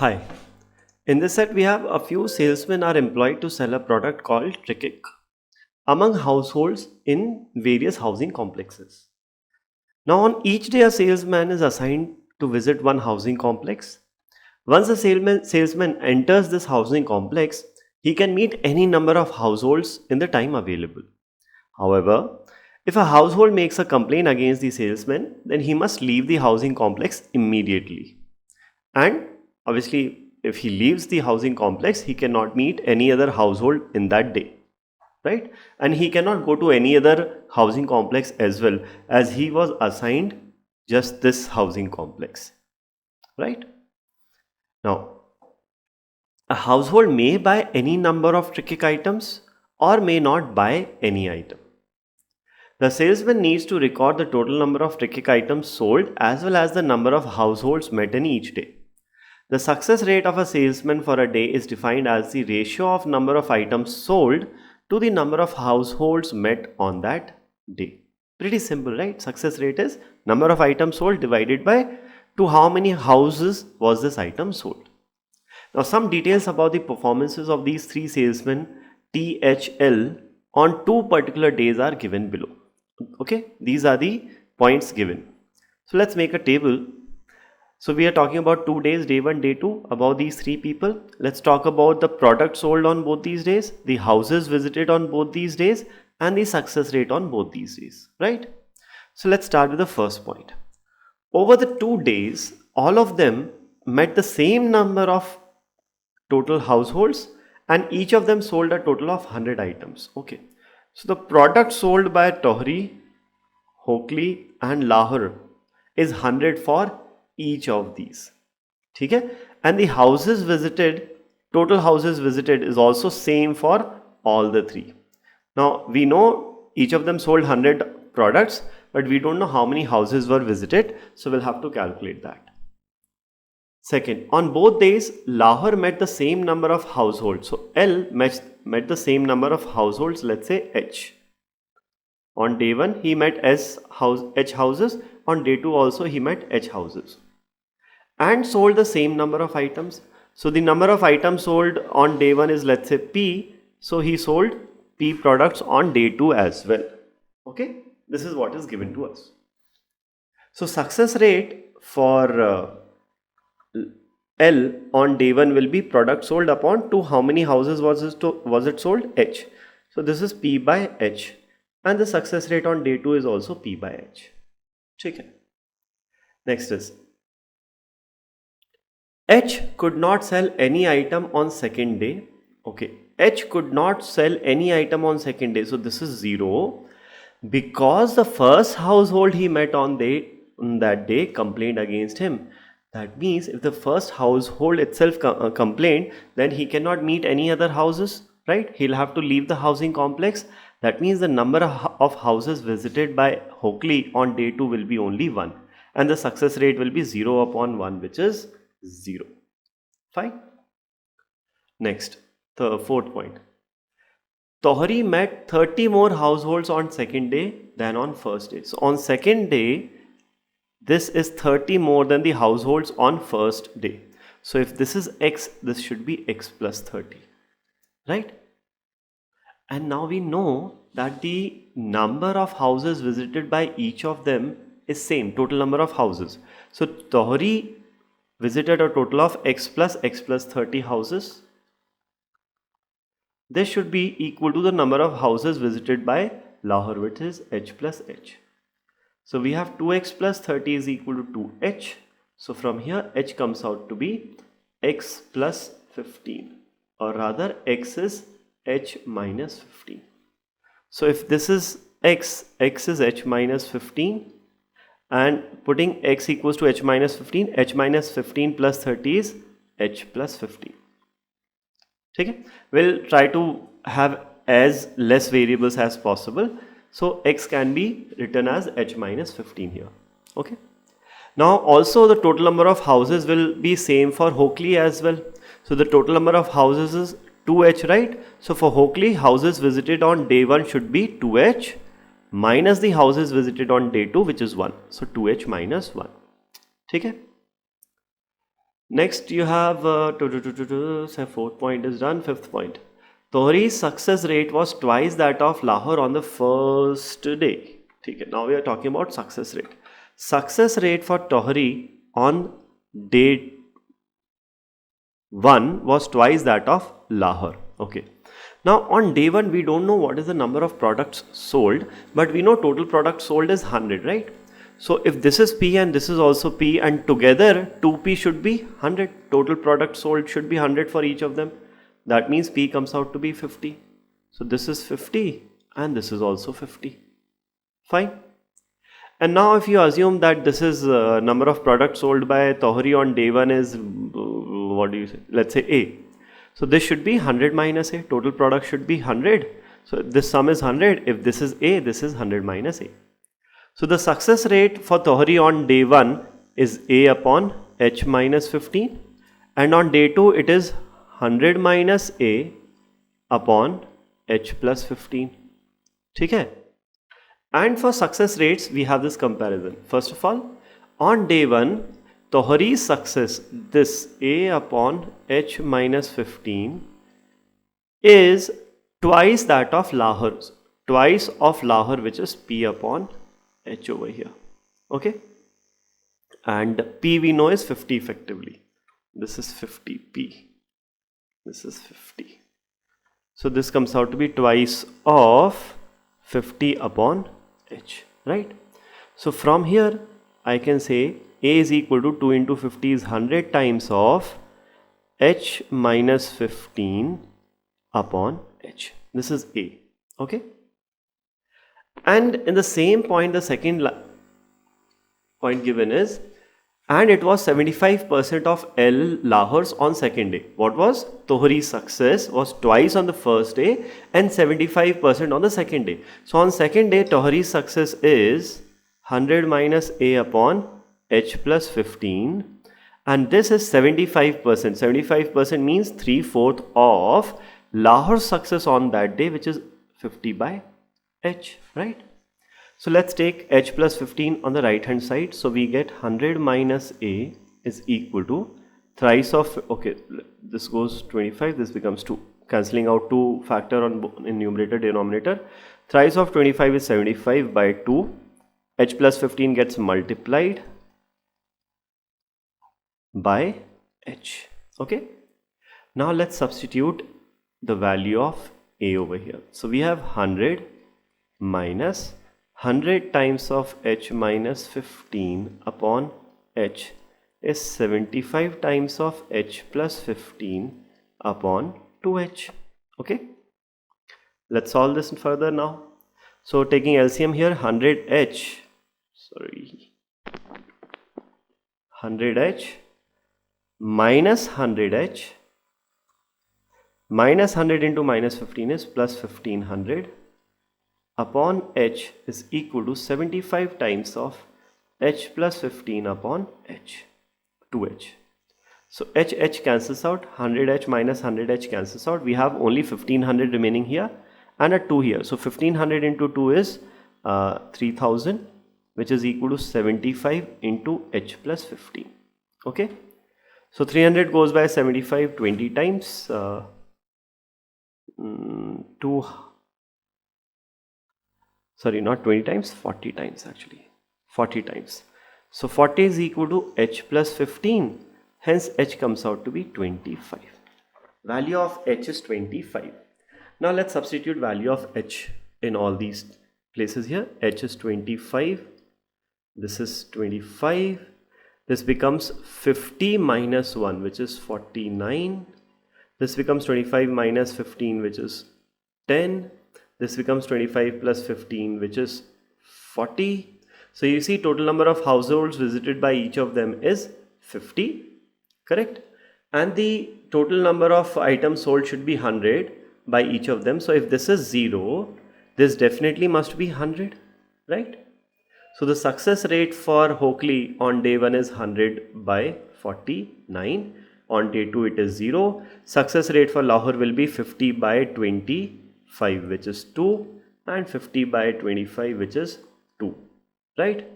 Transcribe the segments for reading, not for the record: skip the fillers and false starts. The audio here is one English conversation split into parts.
Hi. In this set, we have a few salesmen are employed to sell a product called TRICCEK among households in various housing complexes. Now, on each day, a salesman is assigned to visit one housing complex. Once a salesman enters this housing complex, he can meet any number of households in the time available. However, if a household makes a complaint against the salesman, then he must leave the housing complex immediately. And obviously, if he leaves the housing complex, he cannot meet any other household in that day, right? And he cannot go to any other housing complex as well, as he was assigned just this housing complex, right? Now, a household may buy any number of TRICCEK items or may not buy any item. The salesman needs to record the total number of TRICCEK items sold as well as the number of households met in each day. The success rate of a salesman for a day is defined as the ratio of number of items sold to the number of households met on that day. Pretty simple, right? Success rate is number of items sold divided by to how many houses was this item sold. Now, some details about the performances of these three salesmen THL on two particular days are given below. Okay, these are the points given. So let's make a table. So we are talking about 2 days, day 1, day 2, about these three people. Let's talk about the product sold on both these days, the houses visited on both these days, and the success rate on both these days, right? So let's start with the first point. Over the 2 days, all of them met the same number of total households and each of them sold a total of 100 items. Okay. So the product sold by Tohri, Hokli and Lahur is 100 for each of these. Okay? And the houses visited, total houses visited is also same for all the three. Now we know each of them sold 100 products, but we don't know how many houses were visited, so we'll have to calculate that. Second, on both days, Lahore met the same number of households. So L met the same number of households, let's say H. On day 1, he met H houses. On day 2 also, he met H houses. And sold the same number of items. So the number of items sold on day 1 is, let's say, P. So he sold P products on day 2 as well. Okay, this is what is given to us. So success rate for L on day 1 will be product sold upon to how many houses was it sold? H. So this is P by H. And the success rate on day 2 is also P by H. Okay. Next is H could not sell any item on second day. Okay. H could not sell any item on second day. So this is 0 because the first household he met on that day complained against him. That means if the first household itself complained, then he cannot meet any other houses, right? He'll have to leave the housing complex. That means the number of houses visited by Hokli on day 2 will be only 1. And the success rate will be 0 upon 1, which is 0. Fine. Next, the fourth point. Tohri met 30 more households on second day than on first day. So on second day, this is 30 more than the households on first day. So if this is X, this should be X plus 30, right? And now we know that the number of houses visited by each of them is same, total number of houses. So Tohri visited a total of X plus 30 houses. This should be equal to the number of houses visited by Lahore, which is H plus H. So we have 2x plus 30 is equal to 2h. So from here h comes out to be x plus 15, or rather x is h minus 15. So if this is x is h minus 15, and putting x equals to h minus 15, h minus 15 plus 30 is h plus 15. Okay? We'll try to have as less variables as possible. So x can be written as h minus 15 here. Okay. Now also the total number of houses will be same for Hokli as well. So the total number of houses is 2h, right? So for Hokli, houses visited on day 1 should be 2h minus the houses visited on day 2, which is 1. So 2h minus 1. Okay. Next you have say fourth point is done. Fifth point, Tohri's success rate was twice that of Lahore on the first day. Okay, now we are talking about success rate. Success rate for Tohri on day 1 was twice that of Lahore. Okay. Now on day 1 we don't know what is the number of products sold, but we know total product sold is 100, right? So if this is P and this is also P, and together 2P should be 100. Total product sold should be 100 for each of them. That means P comes out to be 50. So this is 50 and this is also 50. Fine. And now if you assume that this is number of products sold by Tohri on day 1 is, what do you say? Let's say A. So this should be 100 minus A. Total product should be 100. So this sum is 100. If this is A, this is 100 minus A. So the success rate for Tohri on day 1 is A upon H minus 15. And on day 2 it is 100 minus A upon H plus 15. Okay? And for success rates, we have this comparison. First of all, on day 1, Tohri's success, this A upon H minus 15, is twice that of Lahor's. Twice of Lahore, which is P upon H over here. Okay? And P we know is 50 effectively. This is 50P. This is 50. So this comes out to be twice of 50 upon H, right? So from here I can say A is equal to 2 into 50 is 100 times of H minus 15 upon H. This is A, okay? And in the same point, the second point given is, and it was 75% of L Lahore's on second day. What was? Tohri's success was twice on the first day and 75% on the second day. So on second day, Tohri's success is 100 minus A upon H plus 15. And this is 75%. 75% means 3/4 of Lahore's success on that day, which is 50 by H, right? So let's take H plus 15 on the right hand side. So we get 100 minus A is equal to thrice of, okay, this goes 25, this becomes 2. Cancelling out 2 factor in numerator denominator. Thrice of 25 is 75 by 2. H plus 15 gets multiplied by H. Okay. Now let's substitute the value of A over here. So we have 100 minus 100 times of H minus 15 upon H is 75 times of H plus 15 upon 2H. Okay. Let's solve this further now. So taking LCM here, 100H, 100H minus 100H minus 100 into minus 15 is plus 1500 upon H is equal to 75 times of H plus 15 upon H, 2H. So H cancels out, 100H minus 100H cancels out. We have only 1500 remaining here and a 2 here. So 1500 into 2 is 3000, which is equal to 75 into H plus 15. Okay. So 300 goes by 75 20 times. 40 times actually. 40 times. So 40 is equal to H plus 15. Hence H comes out to be 25. Value of H is 25. Now let's substitute value of H in all these places here. H is 25. This is 25. This becomes 50 minus 1, which is 49. This becomes 25 minus 15, which is 10. This becomes 25 plus 15, which is 40. So you see total number of households visited by each of them is 50, correct? And the total number of items sold should be 100 by each of them. So if this is 0, this definitely must be 100, right? So the success rate for Hokli on day 1 is 100 by 49. On day 2 it is 0. Success rate for Lahore will be 50 by 25, which is 2, and 50 by 25, which is 2, right?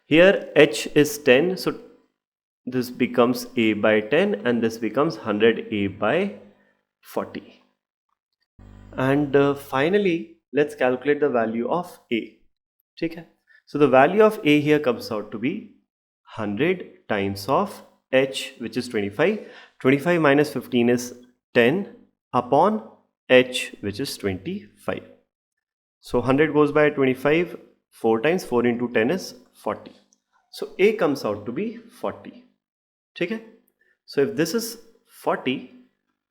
Here H is 10, so this becomes A by 10 and this becomes 100A by 40. And finally, let's calculate the value of A. Okay? So the value of A here comes out to be 100 times of H, which is 25. 25 minus 15 is 10 upon H, which is 25. So 100 goes by 25 4 times. 4 into 10 is 40. So A comes out to be 40. Okay? So if this is 40,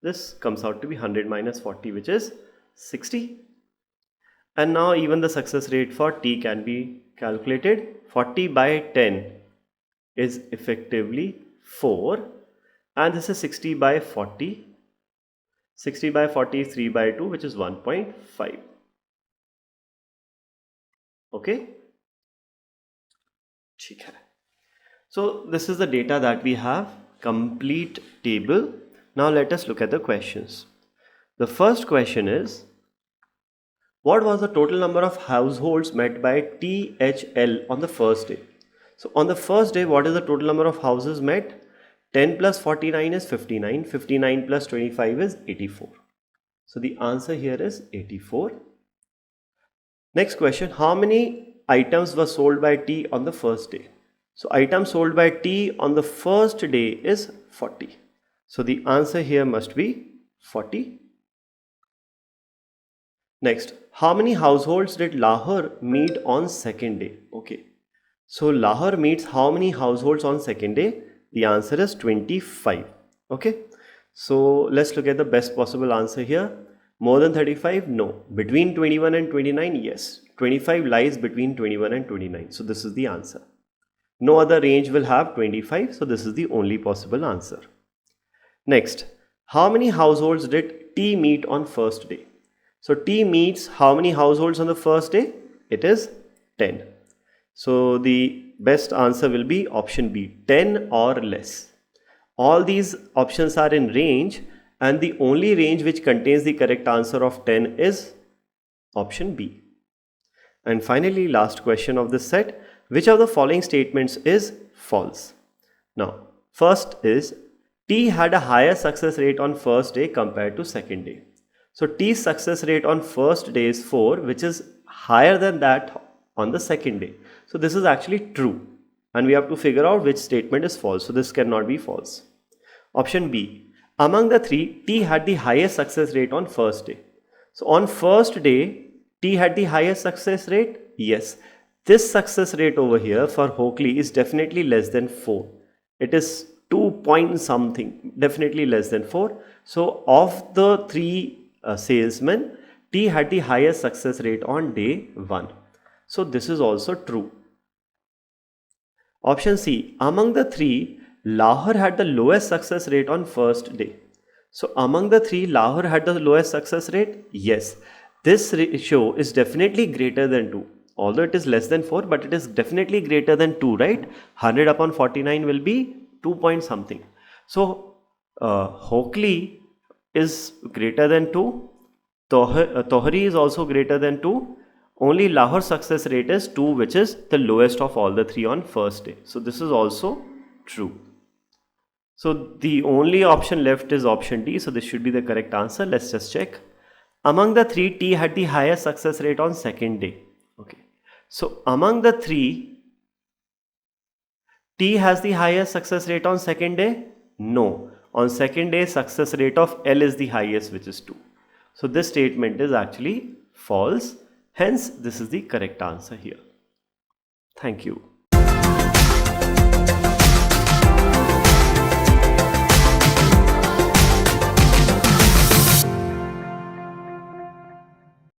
this comes out to be 100 minus 40, which is 60. And now even the success rate for T can be calculated. 40 by 10 is effectively 4, and this is 60 by 40. 60 by 40 is 3 by 2, which is 1.5. Okay? So this is the data that we have, complete table. Now let us look at the questions. The first question is, what was the total number of households met by THL on the first day? So on the first day, what is the total number of houses met? 10 plus 49 is 59. 59 plus 25 is 84. So the answer here is 84. Next question, how many items were sold by T on the first day? So items sold by T on the first day is 40. So the answer here must be 40. Next, how many households did Lahur meet on second day? Okay. So Lahur meets how many households on second day? The answer is 25. Okay. So let's look at the best possible answer here. More than 35? No. Between 21 and 29? Yes. 25 lies between 21 and 29. So this is the answer. No other range will have 25. So this is the only possible answer. Next, how many households did T meet on first day? So T meets how many households on the first day? It is 10. So the best answer will be option B, 10 or less. All these options are in range, and the only range which contains the correct answer of 10 is option B. And finally, last question of this set, which of the following statements is false? Now, first is T had a higher success rate on first day compared to second day. So T's success rate on first day is 4, which is higher than that on the second day. So this is actually true, and we have to figure out which statement is false. So this cannot be false. Option B, among the three, T had the highest success rate on first day. So on first day, T had the highest success rate? Yes. This success rate over here for Hokli is definitely less than 4. It is 2 point something, definitely less than 4. So of the three salesmen, T had the highest success rate on day 1. So this is also true. Option C, among the three, Lahur had the lowest success rate on first day. So among the three, Lahur had the lowest success rate? Yes. This ratio is definitely greater than 2. Although it is less than 4, but it is definitely greater than 2, right? 100 upon 49 will be 2 point something. So Hokli is greater than 2. Tohri is also greater than 2. Only Lahor's success rate is 2, which is the lowest of all the three on first day. So this is also true. So the only option left is option D. So this should be the correct answer. Let's just check. Among the three, T had the highest success rate on second day. Okay. So among the three, T has the highest success rate on second day? No. On second day, success rate of L is the highest, which is 2. So this statement is actually false. Hence, this is the correct answer here. Thank you.